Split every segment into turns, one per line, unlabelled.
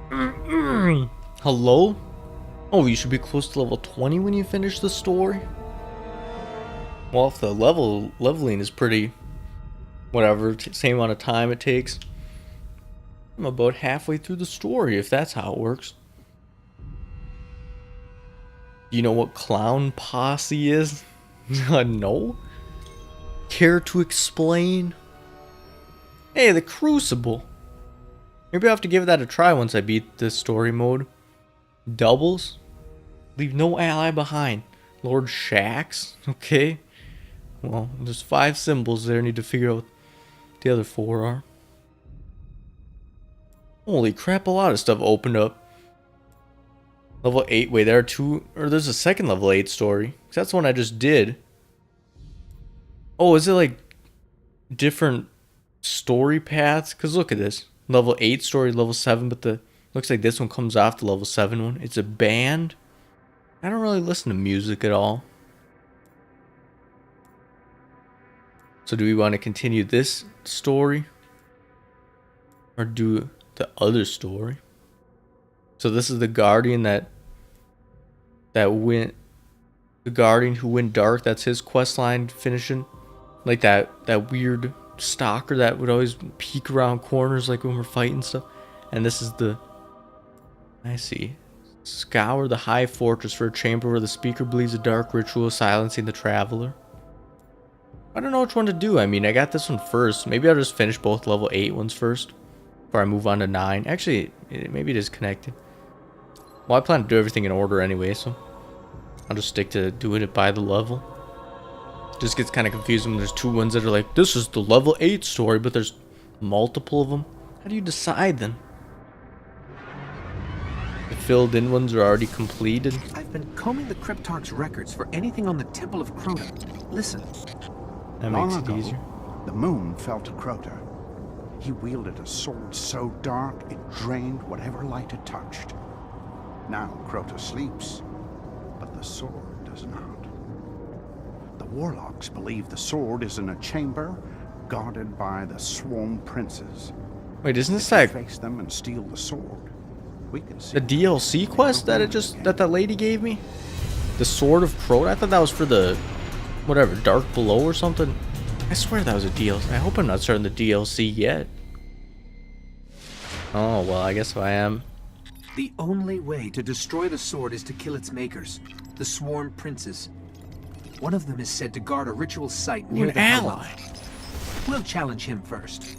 Hello? Oh, you should be close to level 20 when you finish the story? Well, if the leveling is pretty, whatever, same amount of time it takes, I'm about halfway through the story, if that's how it works. Do you know what clown posse is? No? Care to explain? Hey, the Crucible. Maybe I'll have to give that a try once I beat this story mode. Doubles? Leave no ally behind. Lord Shax? Okay. Well, there's 5 symbols there. I need to figure out what the other 4 are. Holy crap, a lot of stuff opened up. Level 8. Wait, there are 2... Or there's a second level 8 story. 'Cause that's the one I just did. Oh, is it like different story paths? Because look at this. Level 8 story, level 7, but the... Looks like this one comes off the level 7 one. It's a band. I don't really listen to music at all. So do we want to continue this story? Or do the other story? So this is the Guardian that went... The Guardian who went dark. That's his quest line finishing. Like that weird stalker that would always peek around corners like when we're fighting stuff. And this is the... I see. Scour the high fortress for a chamber where the speaker believes a dark ritual silencing the traveler. I don't know which one to do. I mean, I got this one first. Maybe I'll just finish both level 8 ones first before I move on to 9. Actually, maybe it is connected. Well, I plan to do everything in order anyway, so I'll just stick to doing it by the level. It just gets kind of confusing when there's 2 ones that are like, this is the level 8 story, but there's multiple of them. How do you decide then? The filled in ones are already completed.
I've been combing the Cryptarch's records for anything on the Temple of Crota. Listen.
That makes it easier.
The moon fell to Crota. He wielded a sword so dark it drained whatever light it touched. Now Crota sleeps, but the sword does not. The warlocks believe the sword is in a chamber guarded by the Swarm Princes.
Wait, isn't this
If we
like
face them and steal the sword, we can see
the DLC quest that lady gave me? The Sword of Crota? I thought that was for the whatever, Dark Below or something. I swear that was a DLC. I hope I'm not starting the DLC yet. Oh, well, I guess I am.
The only way to destroy the sword is to kill its makers, the Swarm Princes. One of them is said to guard a ritual site near
An
the
ally.
Hellmouth. We'll challenge him first.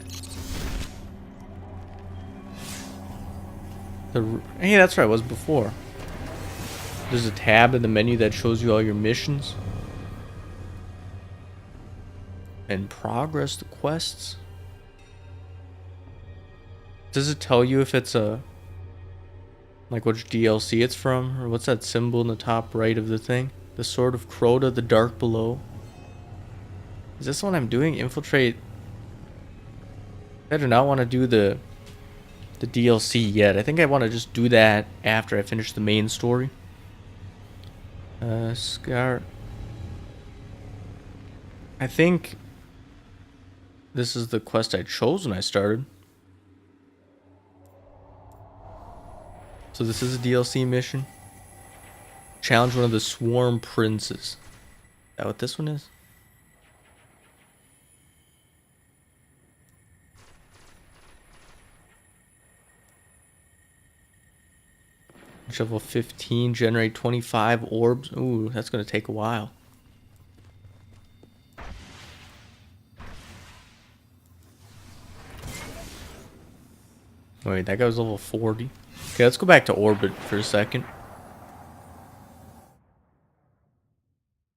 Hey, that's right, it was before. There's a tab in the menu that shows you all your missions. And progress, the quests. Does it tell you if it's a... like which DLC it's from? Or what's that symbol in the top right of the thing? The Sword of Crota, the Dark Below. Is this what I'm doing? Infiltrate... I do not want to do the DLC yet. I think I want to just do that after I finish the main story. Scar... I think this is the quest I chose when I started. So this is a DLC mission. Challenge one of the Swarm Princes. Is that what this one is? Level 15, generate 25 orbs. Ooh, that's going to take a while. Wait, that guy was level 40. Okay, let's go back to orbit for a second.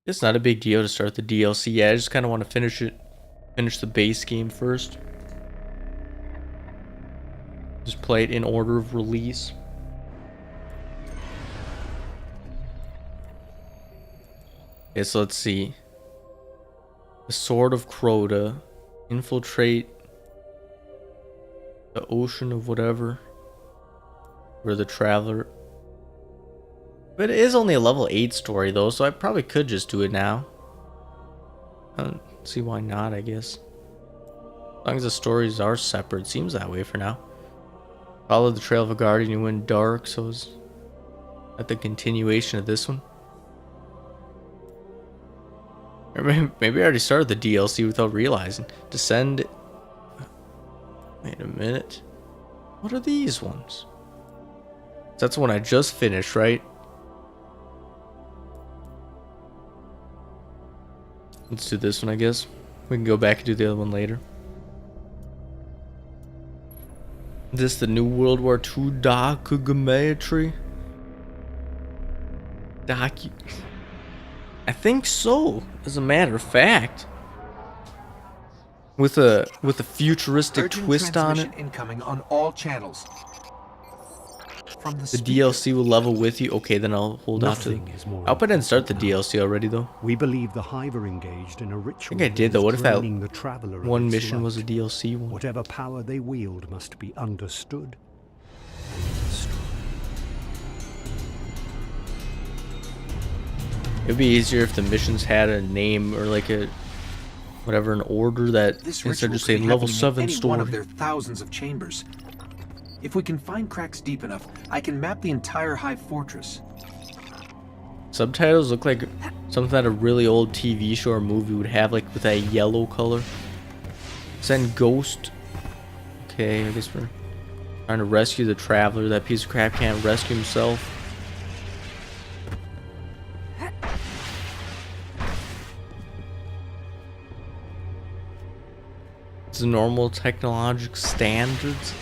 It's not a big deal to start the DLC. Yeah, I just kind of want to finish the base game first. Just play it in order of release. Okay, so let's see. The Sword of Crota. Infiltrate the ocean of whatever. Where the traveler... But it is only a level 8 story though, so I probably could just do it now. I don't see why not, I guess. As long as the stories are separate, seems that way for now. Follow the trail of a guardian, you went dark, so is that the continuation of this one? Or maybe I already started the DLC without realizing. Descend. Wait a minute. What are these ones? That's the one I just finished, right? Let's do this one, I guess. We can go back and do the other one later. Is this the new World War II documentary? I think so, as a matter of fact. With a futuristic
Urgent
twist on it.
transmission incoming on all channels. From
The
speaker.
DLC will level with you. Okay, then I'll hold out to.
Nothing is more
I hope I didn't start the
important
DLC already though.
We believe the Hive are engaged in a ritual.
I did,
that
though.
is
What if that
draining the traveler of
one
its
mission was a
light.
DLC one?
Whatever power they wield must be understood and destroyed.
It'd be easier if the missions had a name or like a whatever, an order that
This
instead
ritual
of just saying
could be
level
happening in
7
any
story.
one of their thousands of chambers. If we can find cracks deep enough, I can map the entire Hive fortress.
Subtitles look like something that a really old TV show or movie would have, like with that yellow color. Send Ghost. Okay, I guess we're trying to rescue the traveler. That piece of crap can't rescue himself. It's the normal technological standards.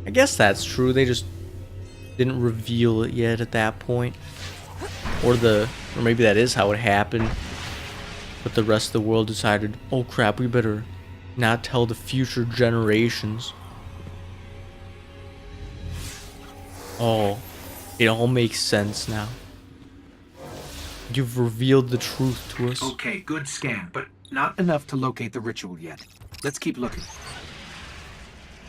I guess that's true. They just didn't reveal it yet at that point. Or maybe that is how it happened. But the rest of the world decided, oh crap, we better not tell the future generations. Oh, it all makes sense now. You've revealed the truth to us.
Okay, good scan, but not enough to locate the ritual yet. Let's keep looking.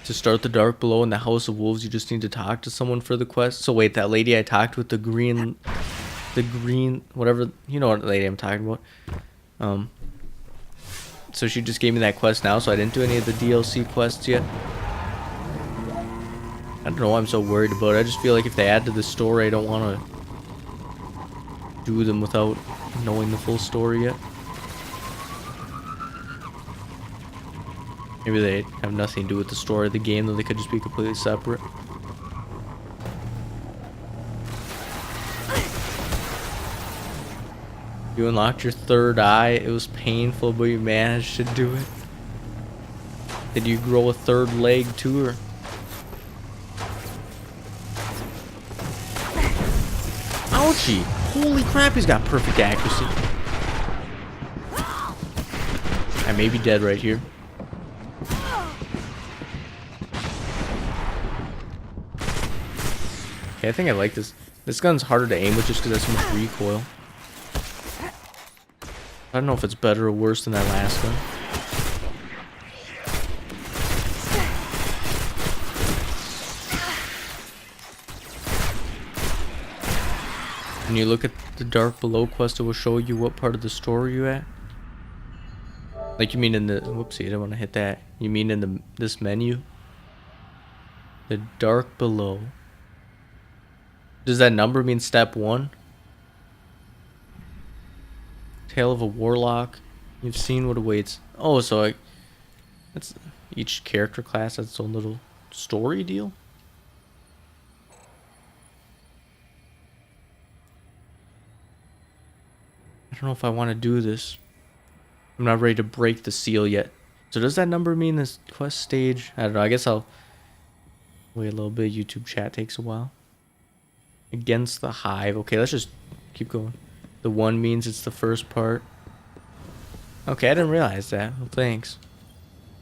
To start the Dark Below in the House of Wolves, you just need to talk to someone for the quest. So wait, that lady I talked with, the green, whatever, you know what lady I'm talking about. So she just gave me that quest now, so I didn't do any of the DLC quests yet. I don't know why I'm so worried about it. I just feel like if they add to the story, I don't want to do them without knowing the full story yet. Maybe they have nothing to do with the story of the game, though they could just be completely separate. You unlocked your third eye. It was painful, but you managed to do it. Did you grow a third leg too, or? Ouchie! Holy crap, he's got perfect accuracy. I may be dead right here. Okay, I think I like this. This gun's harder to aim with just because it has so much recoil. I don't know if it's better or worse than that last gun. When you look at the Dark Below quest, it will show you what part of the story you're at. Like you mean in the... Whoopsie, I didn't want to hit that. You mean in this menu? The Dark Below. Does that number mean step 1? Tale of a Warlock. You've seen what awaits. Oh, so that's each character class has its own little story deal. I don't know if I want to do this. I'm not ready to break the seal yet. So does that number mean this quest stage? I don't know. I guess I'll wait a little bit. YouTube chat takes a while. Against the Hive. Okay, let's just keep going. The 1 means it's the first part. Okay, I didn't realize that. Well, thanks.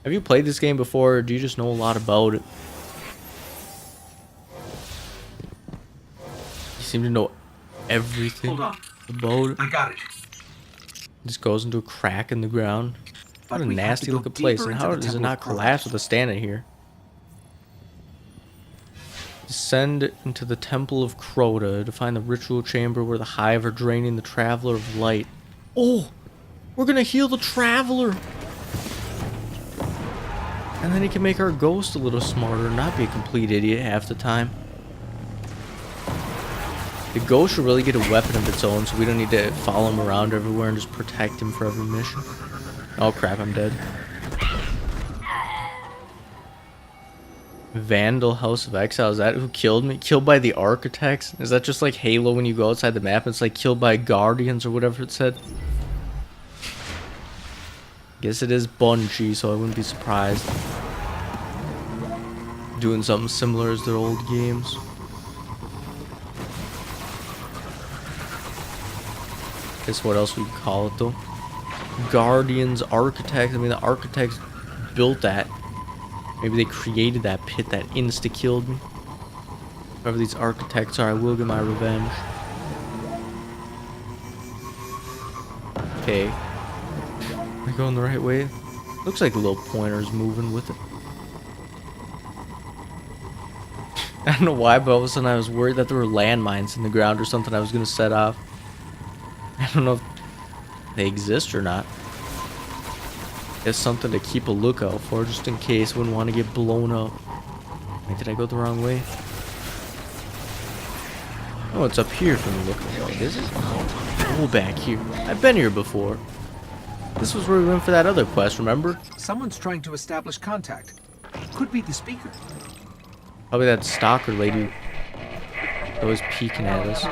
Have you played this game before, or do you just know a lot about it? You seem to know everything
Hold on.
about it.
I got it.
Just goes into a crack in the ground. What
But
a
we have to
nasty
go
looking place.
deeper
And
into
how
the
does it
Temple
not
of
collapse
Crows.
with us standing here? Descend into the Temple of Crota to find the ritual chamber where the Hive are draining the Traveler of Light. Oh! We're gonna heal the Traveler! And then he can make our ghost a little smarter, not be a complete idiot half the time. The ghost should really get a weapon of its own, so we don't need to follow him around everywhere and just protect him for every mission. Oh crap, I'm dead. Vandal House of Exile, is that who killed me? Killed by the Architects? Is that just like Halo when you go outside the map and it's like killed by Guardians or whatever it said? Guess it is Bungie, so I wouldn't be surprised. Doing something similar as their old games. Guess what else we could call it though? Guardians, Architects. I mean, the Architects built that. Maybe they created that pit that insta-killed me. Whoever these Architects are, I will get my revenge. Okay. Am I going the right way? Looks like the little pointer's moving with it. I don't know why, but all of a sudden I was worried that there were landmines in the ground or something I was going to set off. I don't know if they exist or not. It's something to keep a lookout for, just in case. Wouldn't want to get blown up. Wait, did I go the wrong way? Oh, it's up here from the look of it. Is it? Oh, back here. I've been here before. This was where we went for that other quest, remember?
Someone's trying to establish contact. Could be the speaker.
Probably that stalker lady always peeking at us.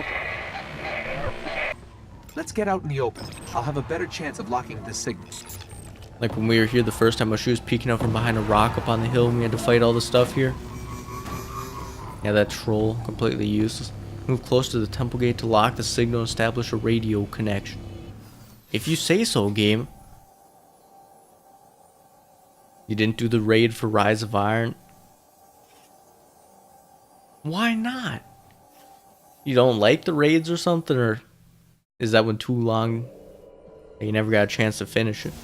Let's get out in the open. I'll have a better chance of locking this signal.
Like when we were here the first time, she was peeking out from behind a rock up on the hill and we had to fight all the stuff here. Yeah, that troll, completely useless. Move close to the temple gate to lock the signal and establish a radio connection. If you say so, game. You didn't do the raid for Rise of Iron? Why not? You don't like the raids or something, or is that one too long that you never got a chance to finish it?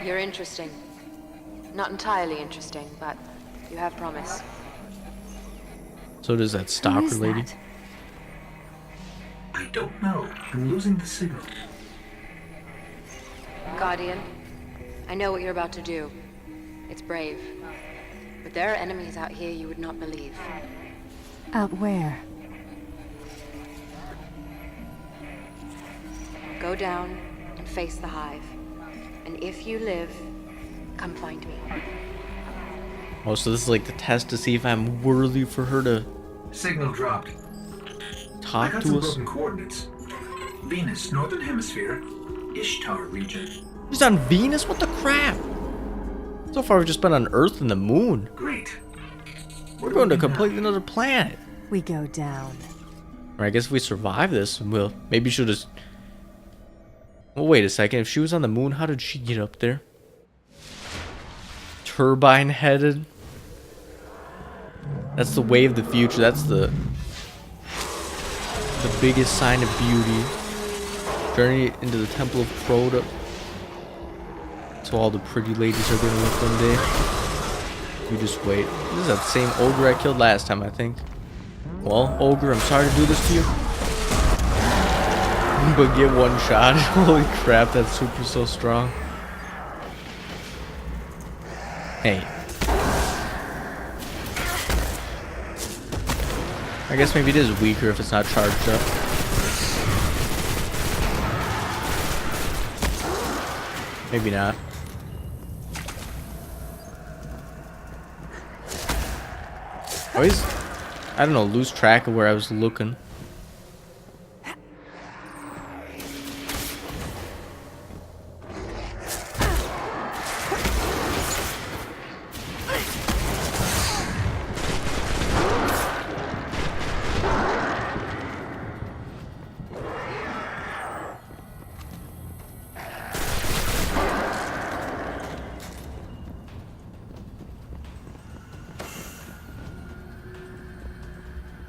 You're interesting. Not entirely interesting, but you have promise.
So does that stalker lady.
I don't know. I'm losing the signal.
Guardian, I know what you're about to do. It's brave. But there are enemies out here you would not believe.
Out where?
Go down and face the hive. And if you live, come find me.
Oh, so this is like the test to see if I'm worthy for her to
Signal dropped.
talk to us.
Coordinates. Venus, Northern Hemisphere, Ishtar region.
He's on Venus? What the crap? So far we've just been on Earth and the Moon.
Great.
We're going to a completely another planet.
We go down.
Or I guess if we survive this, we'll maybe she'll just... Well, wait a second. If she was on the moon, how did she get up there? Turbine headed. That's the way of the future. That's the biggest sign of beauty. Journey into the Temple of Crota. So all the pretty ladies are gonna look one day. You just wait. This is that same ogre I killed last time, I think. Well, ogre, I'm sorry to do this to you. But get one shot. Holy crap, that super's so strong. Hey. I guess maybe it is weaker if it's not charged up. Maybe not. Always, I don't know, lose track of where I was looking.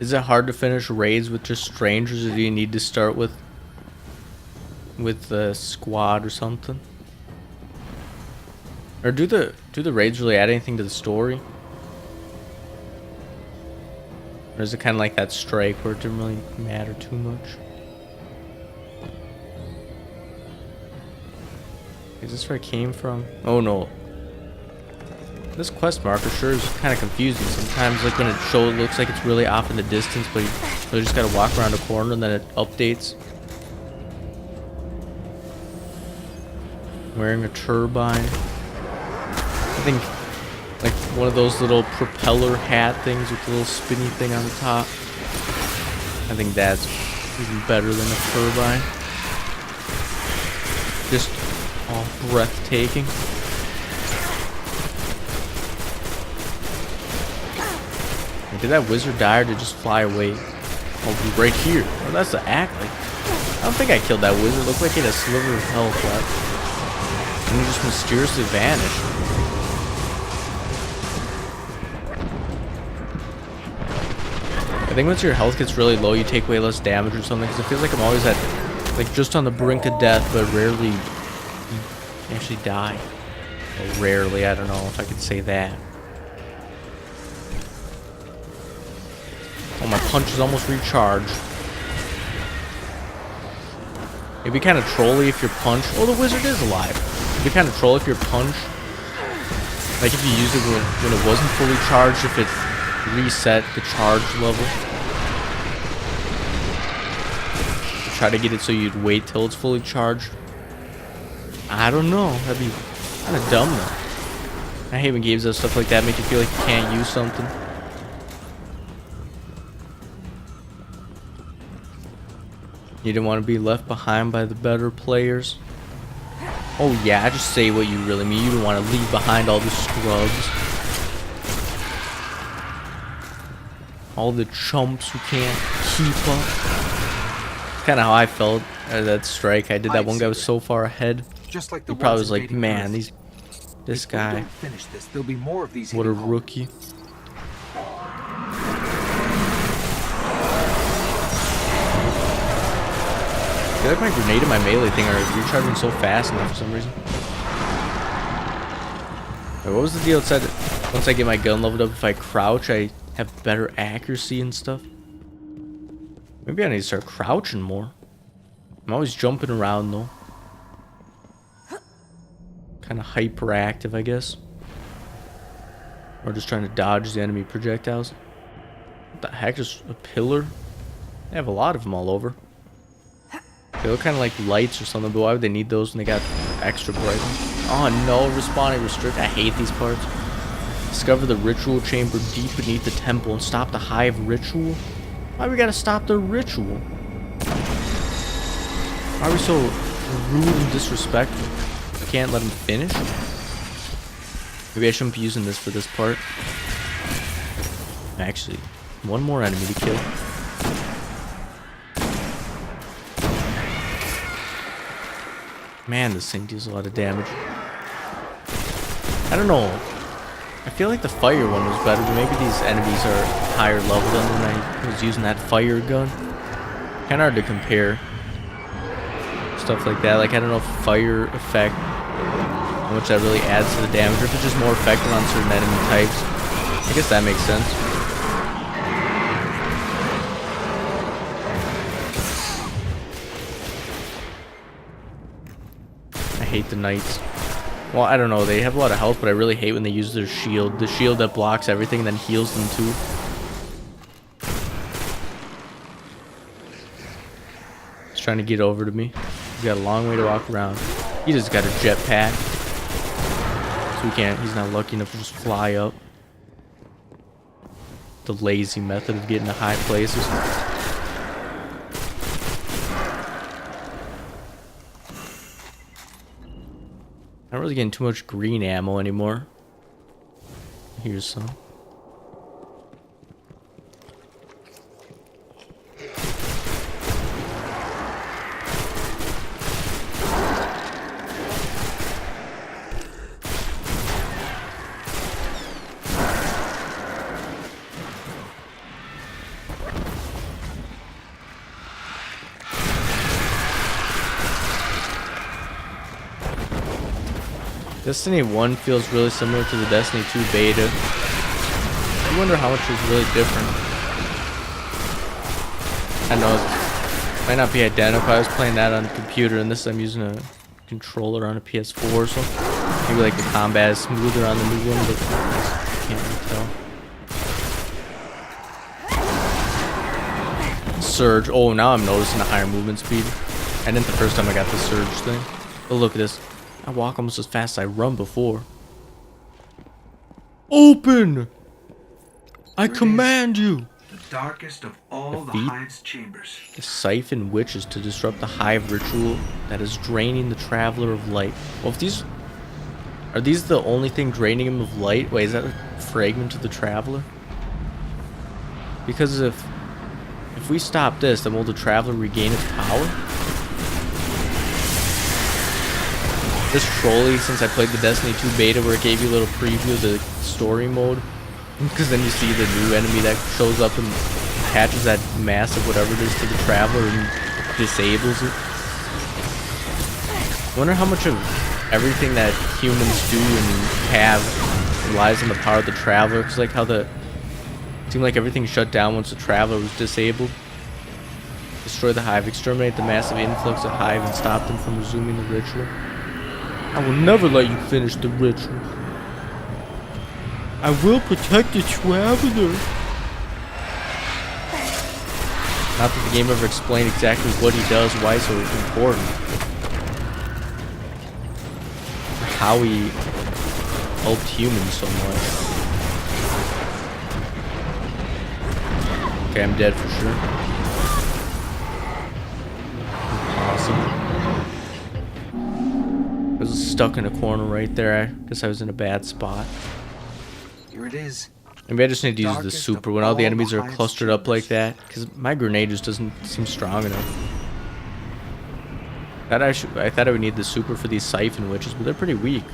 Is it hard to finish raids with just strangers, or do you need to start with a squad or something? Or do the raids really add anything to the story? Or is it kind of like that strike where it didn't really matter too much? Is this where I came from? Oh no. This quest marker sure is kind of confusing sometimes. Like when it shows, it looks like it's really off in the distance, but you just gotta walk around a corner and then it updates. Wearing a turbine. I think like one of those little propeller hat things with the little spinny thing on the top. I think that's even better than a turbine. Just all breathtaking. Did that wizard die or did it just fly away? Oh, right here. Oh, that's the act. Like, I don't think I killed that wizard. It looked like he had a sliver of health left. And he just mysteriously vanished. I think once your health gets really low, you take way less damage or something. Because it feels like I'm always at, like, just on the brink of death, but rarely actually die. Well, rarely, I don't know if I could say that. Oh, my punch is almost recharged. It'd be kind of trolly if your punch... Oh, the wizard is alive. It'd be kind of trolly if your punch... Like if you used it when it wasn't fully charged, if it reset the charge level. Try to get it so you'd wait till it's fully charged. I don't know. That'd be kind of dumb though. I hate when games do stuff like that make you feel like you can't use something. You didn't want to be left behind by the better players. Oh yeah, I just say what you really mean. You don't want to leave behind all the scrubs. All the chumps who can't keep up. Kind of how I felt at that strike. I did that one guy was so far ahead.
Just like the
He probably
ones
was like,
invading
man,
Earth.
this
If we
guy,
don't finish this, there'll be more of these
what a
hitting home.
rookie. I feel like my grenade and my melee thing are recharging so fast now for some reason. Wait, what was the deal? It said once I get my gun leveled up, if I crouch, I have better accuracy and stuff. Maybe I need to start crouching more. I'm always jumping around though. Kind of hyperactive, I guess. Or just trying to dodge the enemy projectiles. What the heck? Just a pillar? They have a lot of them all over. They look kind of like lights or something, but why would they need those when they got extra brightness? Oh no, respawning restrict. I hate these parts. Discover the ritual chamber deep beneath the temple and stop the hive ritual? Why we gotta stop the ritual? Why are we so rude and disrespectful? I can't let him finish? Maybe I shouldn't be using this for this part. Actually, one more enemy to kill. Man, this thing deals a lot of damage. I don't know. I feel like the fire one was better, but maybe these enemies are higher level than when I was using that fire gun. Kind of hard to compare. Stuff like that. Like, I don't know if fire effect, how much that really adds to the damage, or if it's just more effective on certain enemy types. I guess that makes sense. I hate the knights. Well, I don't know, they have a lot of health, but I really hate when they use their shield. The shield that blocks everything and then heals them too. He's trying to get over to me. He's got a long way to walk around. He just got a jetpack. So he's not lucky enough to just fly up. The lazy method of getting to high places. I'm not really getting too much green ammo anymore. Here's some. Destiny 1 feels really similar to the Destiny 2 beta. I wonder how much is really different. I know it might not be identical. I was playing that on the computer, and this I'm using a controller on a PS4 or something. Maybe like the combat is smoother on the new one, but I can't really tell. Surge. Oh, now I'm noticing a higher movement speed. I didn't the first time I got the surge thing. But look at this. I walk almost as fast as I run before. Open! I command you!
The darkest of all the
Defeat
hive's chambers.
the siphon witches to disrupt the hive ritual that is draining the traveler of light. Well, if these are these the only thing draining him of light? Wait, is that a fragment of the traveler? Because if we stop this, then will the traveler regain its power? This trolley, since I played the Destiny 2 beta where it gave you a little preview of the story mode, because then you see the new enemy that shows up and attaches that massive whatever it is to the traveler and disables it. I wonder how much of everything that humans do and have relies on the power of the traveler, because like how it seemed like everything shut down once the traveler was disabled. Destroy the hive, exterminate the massive influx of hive and stop them from resuming the ritual. I will never let you finish the ritual. I will protect the traveler. Not that the game ever explained exactly what he does, why he's so important. How he helped humans so much. Okay, I'm dead for sure. Impossible. I was stuck in a corner right there. I guess I was in a bad spot.
Here it is.
Maybe I just need to use the
Darkest
super
of
when all the
all
enemies
the
are
hive's
clustered up like
chambers.
that. Because my grenade just doesn't seem strong enough. I thought I would need the super for these siphon witches, but they're pretty weak.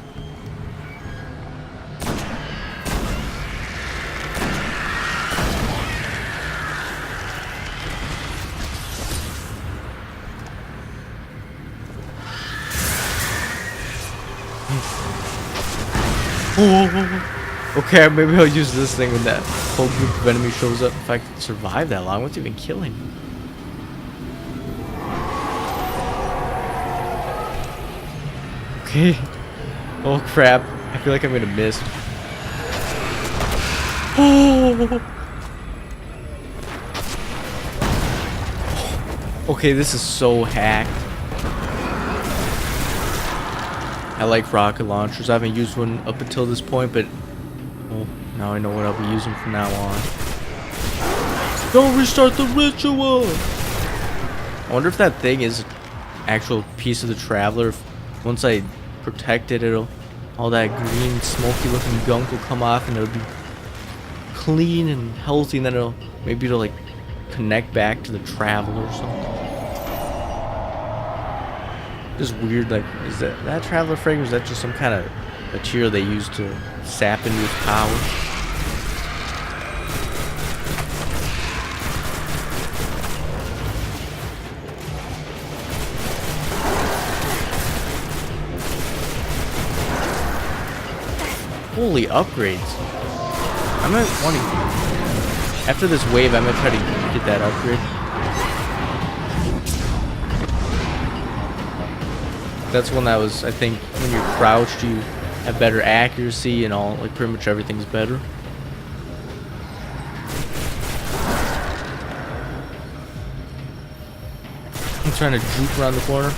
Okay, maybe I'll use this thing when that whole group of enemies shows up. If I can survive that long, what's even killing me? Okay. Oh crap. I feel like I'm gonna miss. Oh. Okay, this is so hacked. I like rocket launchers. I haven't used one up until this point, but well, now I know what I'll be using from now on. Don't restart the ritual! I wonder if that thing is an actual piece of the traveler. If once I protect it, all that green, smoky looking gunk will come off and it'll be clean and healthy, and then maybe it'll like connect back to the traveler or something. Just weird, like, is that traveler fragment? Is that just some kind of material they use to sap into its power? Holy upgrades. I might want to, after this wave, I might try to get that upgrade. That's one that was, I think, when you're crouched, you have better accuracy and all, like pretty much everything's better. I'm trying to juke around the corner.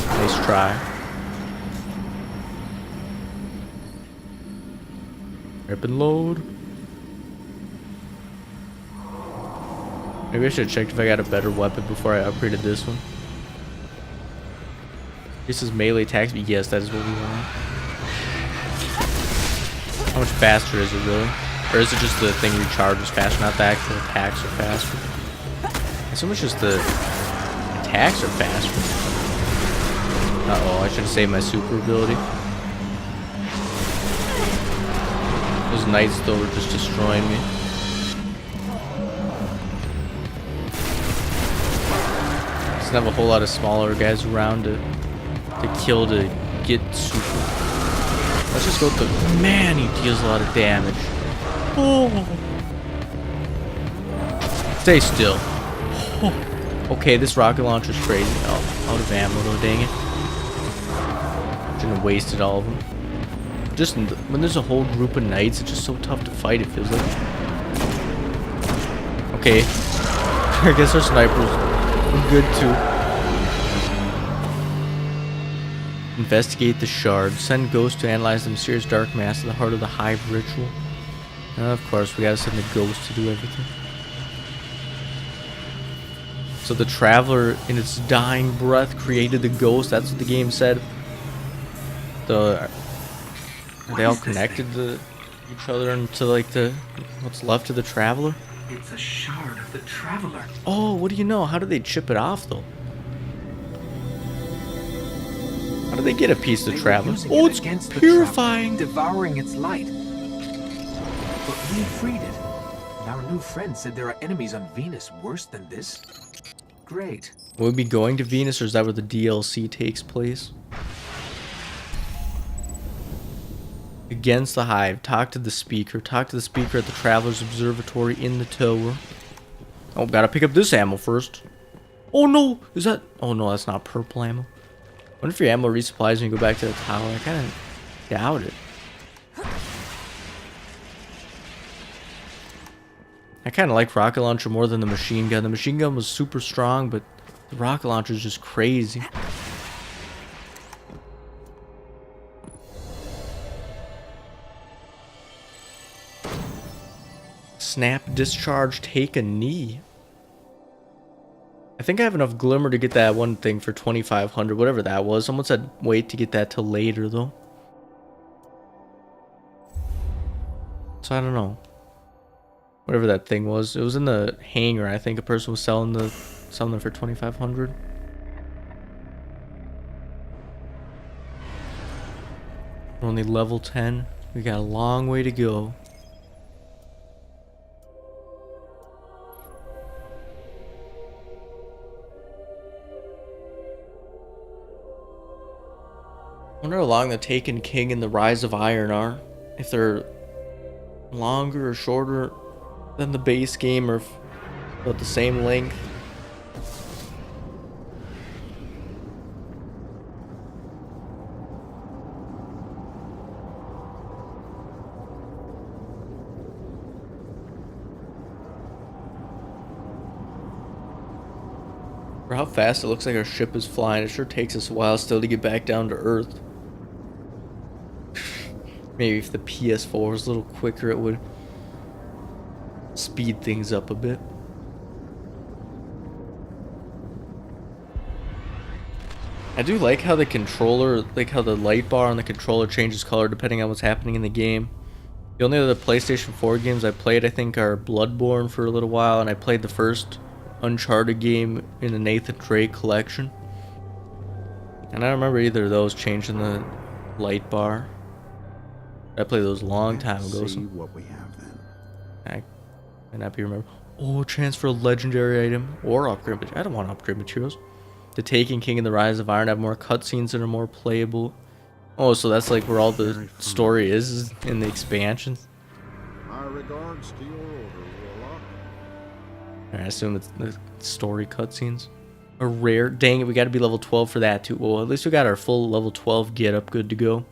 Nice try. Rip and load. Maybe I should have checked if I got a better weapon before I upgraded this one. This is melee attacks, but yes, that is what we want. How much faster is it really? Or is it just the thing recharges faster, not the actual attacks are faster? It's so much just the attacks are faster. Uh-oh, I should have saved my super ability. Those knights though were just destroying me. Doesn't have a whole lot of smaller guys around to kill to get super. Let's just go with the... Man, he deals a lot of damage. Oh. Stay still. Oh. Okay, this rocket launcher's crazy. Oh, out of ammo though, dang it. Shouldn't have wasted all of them. Just when there's a whole group of knights, it's just so tough to fight, it feels like. Okay. I guess our snipers were good too. Investigate the shard. Send Ghost to analyze the mysterious dark mass at the heart of the Hive ritual. Of course, we gotta send the Ghost to do everything. So the Traveler, in its dying breath, created the Ghost. That's what the game said. Are they all connected to each other and to like what's left of the Traveler?
It's a shard of the Traveler.
Oh, what do you know? How do they chip it off though? How do they get a piece of the Traveler? Oh, it's purifying.
Devouring its light. But we freed it. And our new friend said there are enemies on Venus worse than this. Great.
Will we be going to Venus, or is that where the DLC takes place? Against the Hive. Talk to the speaker. Talk to the speaker at the Traveler's Observatory in the tower. Oh, gotta pick up this ammo first. Oh no! Is that... Oh no, that's not purple ammo. I wonder if your ammo resupplies when you go back to the tower. I kind of doubt it. I kind of like rocket launcher more than the machine gun. The machine gun was super strong, but the rocket launcher is just crazy. Snap, discharge, take a knee. I think I have enough glimmer to get that one thing for 2,500, whatever that was. Someone said wait to get that till later, though. So I don't know. Whatever that thing was. It was in the hangar. I think a person was selling them for 2,500. We're only level 10. We got a long way to go. I wonder how long the Taken King and the Rise of Iron are. If they're longer or shorter than the base game, or about the same length. For how fast it looks like our ship is flying, it sure takes us a while still to get back down to Earth. Maybe if the PS4 was a little quicker, it would speed things up a bit. I do like how the controller, like how the light bar on the controller changes color depending on what's happening in the game. The only other PlayStation 4 games I played, I think, are Bloodborne for a little while, and I played the first Uncharted game in the Nathan Drake collection. And I don't remember either of those changing the light bar. I played those a long time ago.
See what we have then.
I might not be remember. Oh, transfer a legendary item or upgrade. But I don't want to upgrade materials. The Taken King and the Rise of Iron have more cutscenes that are more playable. Oh, so that's like where all the story is in the expansion.
My regards to your order, Warlock.
I assume it's the story cutscenes. A rare. Dang it, we got to be level 12 for that too. Well, at least we got our full level 12 get up, good to go.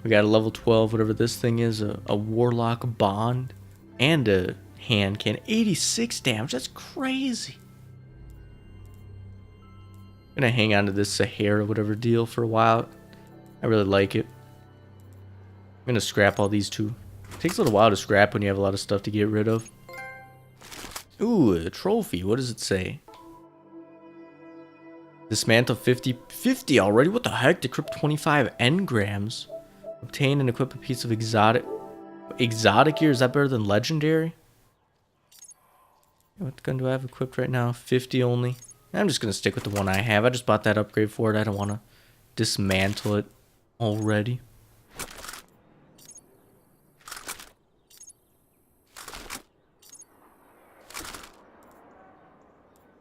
We got a level 12, whatever this thing is, a Warlock Bond, and a hand cannon. 86 damage, that's crazy. I'm gonna hang on to this Sahara, whatever deal, for a while. I really like it. I'm gonna scrap all these too. It takes a little while to scrap when you have a lot of stuff to get rid of. Ooh, a trophy, what does it say? Dismantle 50 already? What the heck? Decrypt 25 engrams. Obtain and equip a piece of exotic gear. Is that better than legendary? What gun do I have equipped right now? 50 only. I'm just gonna stick with the one I have. I just bought that upgrade for it. I don't want to dismantle it already.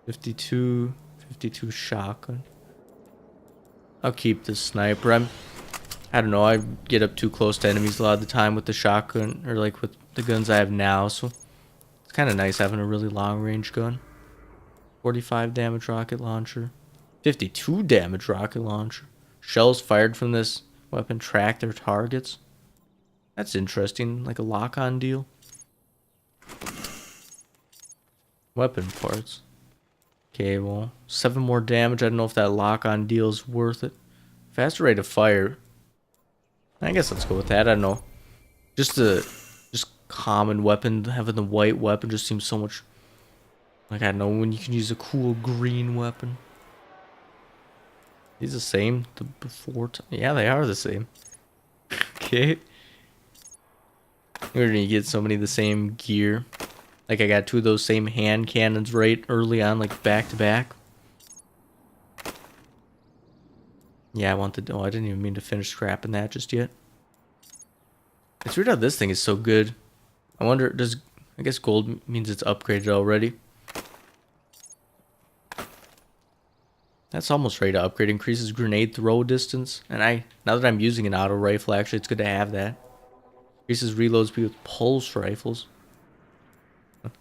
.52 shotgun. I'll keep this sniper. I don't know, I get up too close to enemies a lot of the time with the shotgun, or like with the guns I have now, so it's kind of nice having a really long range gun. 45 damage rocket launcher. 52 damage rocket launcher. Shells fired from this weapon track their targets. That's interesting, like a lock-on deal. Weapon parts. Okay, well, 7 more damage. I don't know if that lock-on deal is worth it. Faster rate of fire. I guess let's go with that. I don't know. Just common weapon, having the white weapon just seems so much like, I don't know, when you can use a cool green weapon. These the same? The before yeah, they are the same. Okay. We're gonna get so many of the same gear. Like I got 2 of those same hand cannons right early on, like back to back. Yeah, I want the. Oh, I didn't even mean to finish scrapping that just yet. It's weird how this thing is so good. I wonder, does, I guess gold means it's upgraded already. That's almost ready to upgrade. Increases grenade throw distance. And now that I'm using an auto rifle, actually, it's good to have that. Increases reload speed with pulse rifles.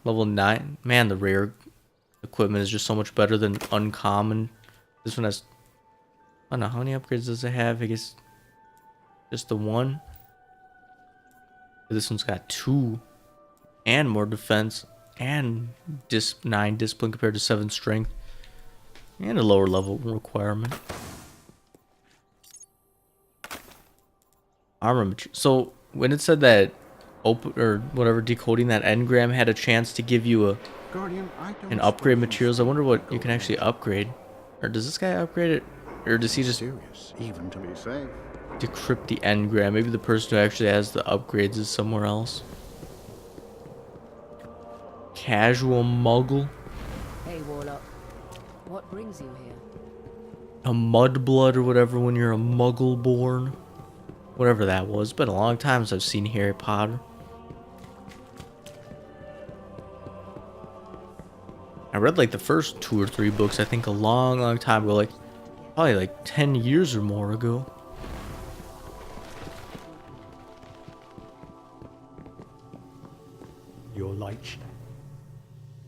Level 9. Man, the rare equipment is just so much better than uncommon. This one has, I don't know, how many upgrades does it have? I guess just the 1. This one's got 2. And more defense. And 9 discipline compared to 7 strength. And a lower level requirement. Armor material. So when it said that decoding that engram had a chance to give you
Guardian,
an upgrade materials, I wonder what you can actually upgrade. Or does this guy upgrade it? Or does he just
serious, even to be safe.
decrypt the engram? Maybe the person who actually has the upgrades is somewhere else. Casual muggle.
Hey, Warlock. What brings you here?
A mudblood or whatever when you're a muggle born. Whatever that was. It's been a long time since I've seen Harry Potter. I read like the first 2 or 3 books, I think, a long time ago. Like, probably like 10 years or more ago.
Your light.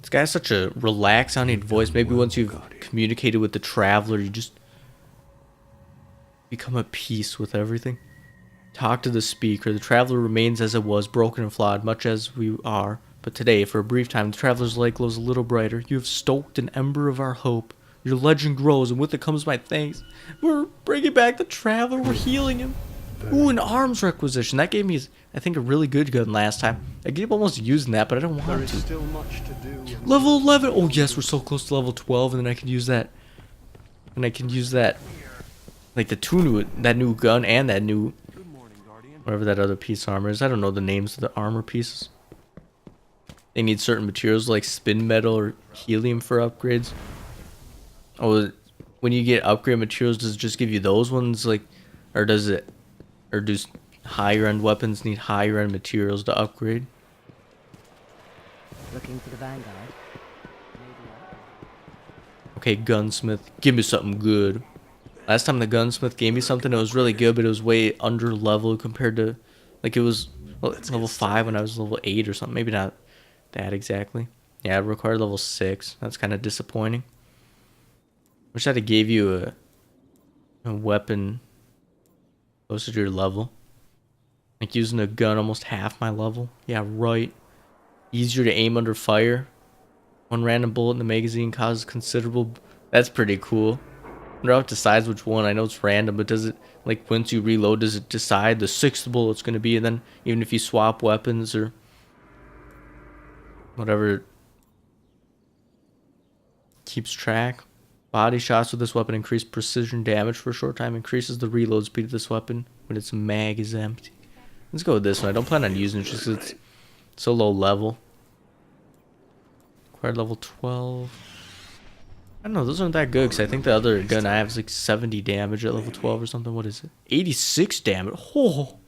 This guy has such a relaxed sounding voice. Maybe once you've communicated with the traveler, you just become at peace with everything. Talk to the speaker. The traveler remains as it was, broken and flawed, much as we are. But today, for a brief time, the traveler's light glows a little brighter. You have stoked an ember of our hope. Your legend grows, and with it comes my thanks. We're bringing back the traveler. We're healing him. Ooh, an arms requisition. That gave me, I think, a really good gun last time. I keep almost using that, but I don't want to.
Still much to do.
Level 11. Oh, yes, we're so close to level 12, and then I can use that. And I can use that. Like that new gun and that new, whatever that other piece of armor is. I don't know the names of the armor pieces. They need certain materials like spin metal or helium for upgrades. Oh, when you get upgrade materials, does it just give you those ones, like, or does it, or do higher end weapons need higher end materials to upgrade?
Looking for the Vanguard?
Okay, gunsmith, give me something good. Last time the gunsmith gave me something that was really good, but it was way under level compared to, like, it was level 5 when I was level 8 or something. Maybe not that exactly. Yeah, it required level 6. That's kind of disappointing. Wish I'd have gave you a weapon closer to your level. Like using a gun almost half my level. Yeah, right. Easier to aim under fire. 1 random bullet in the magazine causes considerable. That's pretty cool. I wonder how it decides which one. I know it's random, but does it, like, once you reload, does it decide the 6th bullet it's going to be? And then even if you swap weapons or whatever, keeps track. Body shots with this weapon increase precision damage for a short time. Increases the reload speed of this weapon when its mag is empty. Let's go with this one. I don't plan on using it just because it's so low level. Required level 12. I don't know. Those aren't that good because I think the other gun I have is like 70 damage at level 12 or something. What is it? 86 damage. Oh.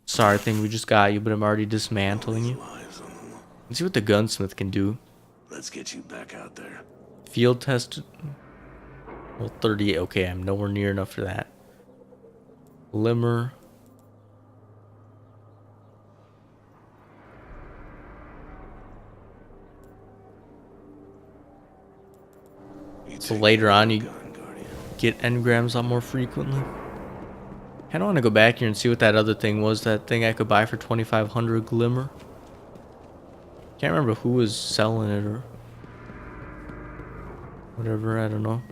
Sorry, thing, we just got you, but I'm already dismantling you. Let's see what the gunsmith can do.
Let's get you back out there.
Field test. Well, 38. Okay, I'm nowhere near enough for that. Limmer. So later on, you get engrams a lot more frequently. Kinda wanna go back here and see what that other thing was, that thing I could buy for 2,500 Glimmer. Can't remember who was selling it or whatever, I don't know.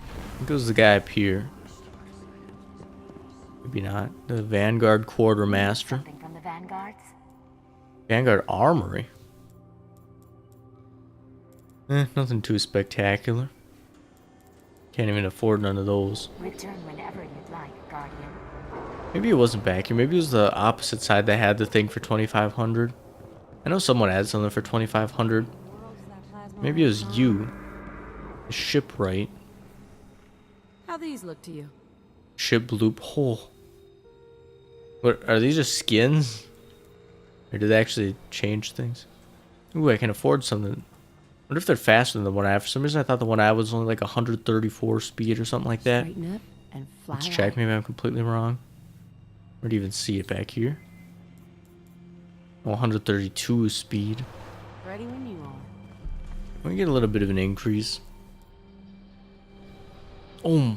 I think it was the guy up here. Maybe not. The Vanguard Quartermaster.
Something from the Vanguards?
Vanguard Armory. Nothing too spectacular. Can't even afford none of those.
Return whenever you'd like, Guardian.
Maybe it wasn't back here. Maybe it was the opposite side that had the thing for 2,500. I know someone had something for 2,500. Maybe it was you. The Shipwright.
How these look to you?
Ship loop hole. What are these, just skins? Or did they actually change things? Ooh, I can afford something. What if they're faster than the one I have? For some reason I thought the one I was only like 134 speed or something like that.
Straighten up and fly.
Let's check, maybe I'm completely wrong. Where do you even see it back here? Oh, 132 speed.
Ready when you are.
We get a little bit of an increase. Oh,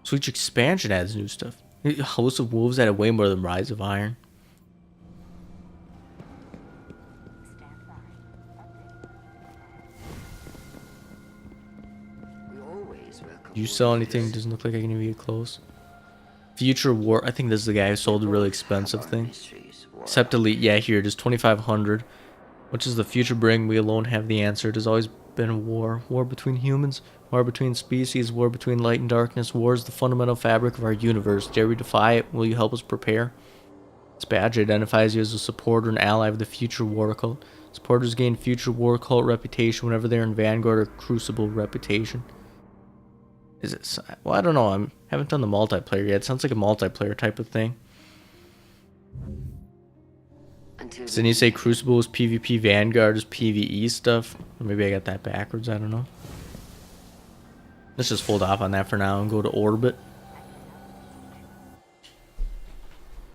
Switch expansion adds new stuff. House of Wolves added way more than Rise of Iron. Do you sell anything? Doesn't look like I can even get close. Future War. I think this is the guy who sold the really expensive thing. Sept Elite. Yeah, here it is, 2,500. What does the future bring? We alone have the answer. It has always been a war. War between humans. War between species. War between light and darkness. War is the fundamental fabric of our universe. Dare we defy it? Will you help us prepare? This badge identifies you as a supporter and ally of the Future War Cult. Supporters gain Future War Cult reputation whenever they're in Vanguard or Crucible reputation. Is it? Well, I don't know. I haven't done the multiplayer yet. It sounds like a multiplayer type of thing. Didn't you say Crucible was PvP, Vanguard is PvE stuff? Or maybe I got that backwards. I don't know. Let's just hold off on that for now and go to Orbit.